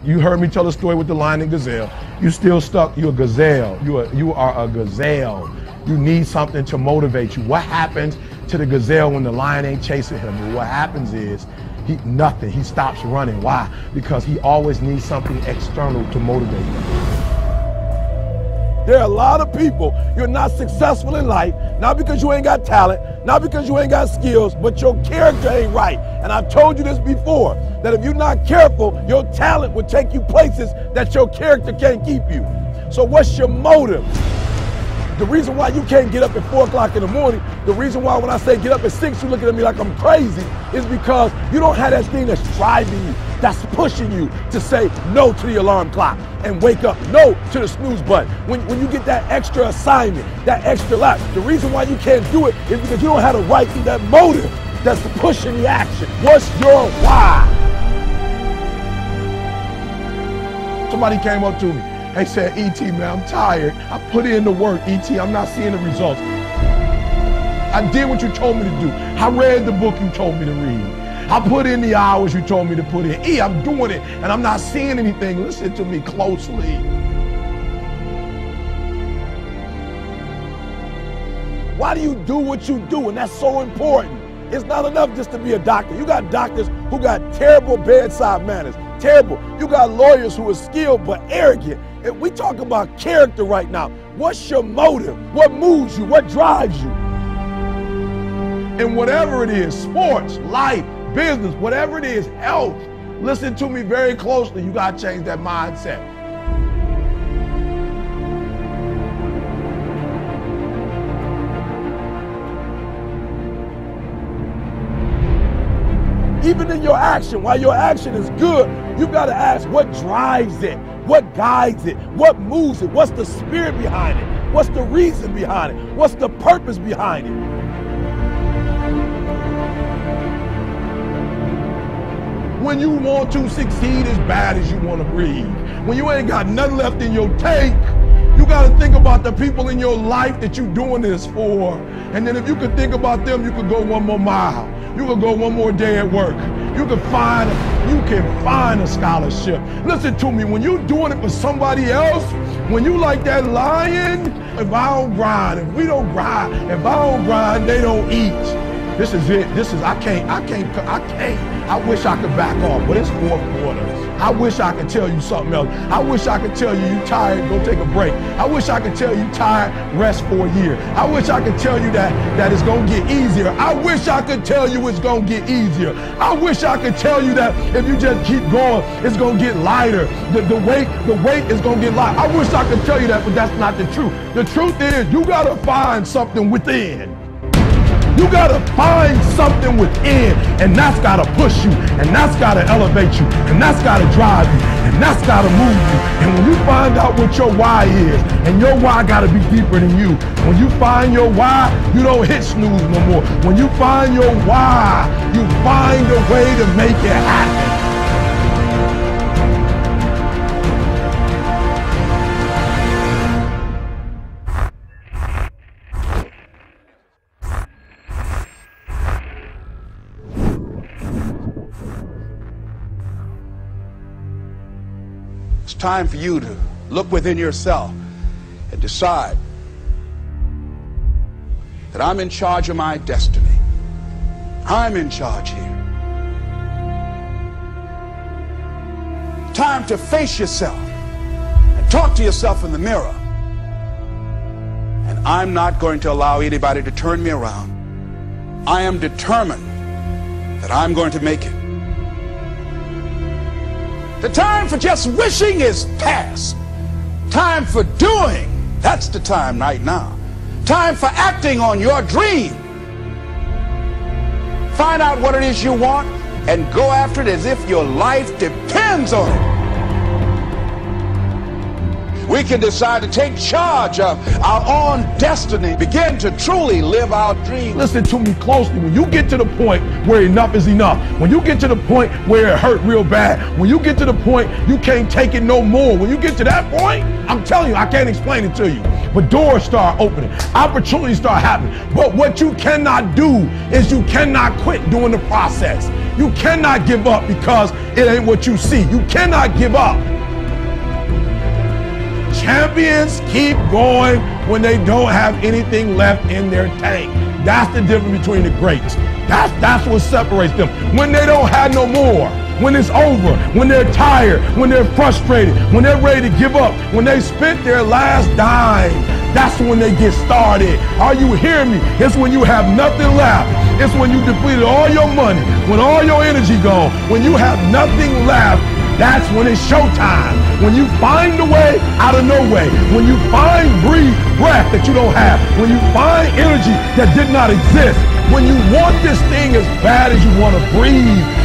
You heard me tell the story with the lion and gazelle. You still stuck. You're a gazelle. You are a gazelle. You need something to motivate you. What happens to the gazelle when the lion ain't chasing him? And what happens is nothing. He stops running. Why? Because he always needs something external to motivate him. There are a lot of people, you're not successful in life, not because you ain't got talent, not because you ain't got skills, but your character ain't right. And I've told you this before, that if you're not careful, your talent will take you places that your character can't keep you. So what's your motive? The reason why you can't get up at 4 o'clock in the morning, the reason why when I say get up at 6, you're looking at me like I'm crazy, is because you don't have that thing that's driving you, that's pushing you to say no to the alarm clock and wake up, no to the snooze button. When you get that extra assignment, that extra lap, the reason why you can't do it is because you don't have the right thing, that motive that's pushing the action. What's your why? Somebody came up to me. They said, E.T., man, I'm tired. I put in the work, E.T., I'm not seeing the results. I did what you told me to do. I read the book you told me to read. I put in the hours you told me to put in. I'm doing it, and I'm not seeing anything. Listen to me closely. Why do you do what you do? And that's so important. It's not enough just to be a doctor. You got doctors who got terrible bedside manners. Terrible. You got lawyers who are skilled but arrogant. And we talk about character right now. What's your motive? What moves you? What drives you? And whatever it is, sports, life, business, whatever it is, health, listen to me very closely. You got to change that mindset. Even in your action, while your action is good, you got to ask what drives it, what guides it, what moves it, what's the spirit behind it, what's the reason behind it, what's the purpose behind it. When you want to succeed as bad as you want to breathe, when you ain't got nothing left in your tank, you got to think about the people in your life that you're doing this for. And then if you could think about them, you could go one more mile. You could go one more day at work. You can find a scholarship. Listen to me, when you're doing it for somebody else, when you like that lion, if I don't grind, if we don't grind, if I don't grind, they don't eat. This is it. I can't. I wish I could back off, but it's fourth quarter. I wish I could tell you something else. I wish I could tell you tired, go take a break. I wish I could tell you tired, rest for a year. I wish I could tell you that it's gonna get easier. I wish I could tell you it's gonna get easier. I wish I could tell you that if you just keep going, it's gonna get lighter. The weight is gonna get lighter. I wish I could tell you that, but that's not the truth. The truth is you gotta find something within. You gotta find something within, and that's gotta push you, and that's gotta elevate you, and that's gotta drive you, and that's gotta move you. And when you find out what your why is, and your why gotta be deeper than you, when you find your why, you don't hit snooze no more. When you find your why, you find a way to make it happen. It's time for you to look within yourself and decide that I'm in charge of my destiny. I'm in charge here. Time to face yourself and talk to yourself in the mirror. And I'm not going to allow anybody to turn me around. I am determined that I'm going to make it. The time for just wishing is past. Time for doing, that's the time right now. Time for acting on your dream. Find out what it is you want and go after it as if your life depends on it. We can decide to take charge of our own destiny, begin to truly live our dreams. Listen to me closely. When you get to the point where enough is enough, when you get to the point where it hurt real bad, when you get to the point you can't take it no more, when you get to that point, I'm telling you, I can't explain it to you, but doors start opening, opportunities start happening. But what you cannot do is you cannot quit during the process. You cannot give up because it ain't what you see. You cannot give up. Champions keep going when they don't have anything left in their tank. That's the difference between the greats. That's what separates them. When they don't have no more, when it's over, when they're tired, when they're frustrated, when they're ready to give up, when they spent their last dime, that's when they get started. Are you hearing me? It's when you have nothing left. It's when you depleted all your money, when all your energy gone, when you have nothing left. That's when it's showtime. When you find a way out of no way. When you find breath that you don't have. When you find energy that did not exist. When you want this thing as bad as you want to breathe.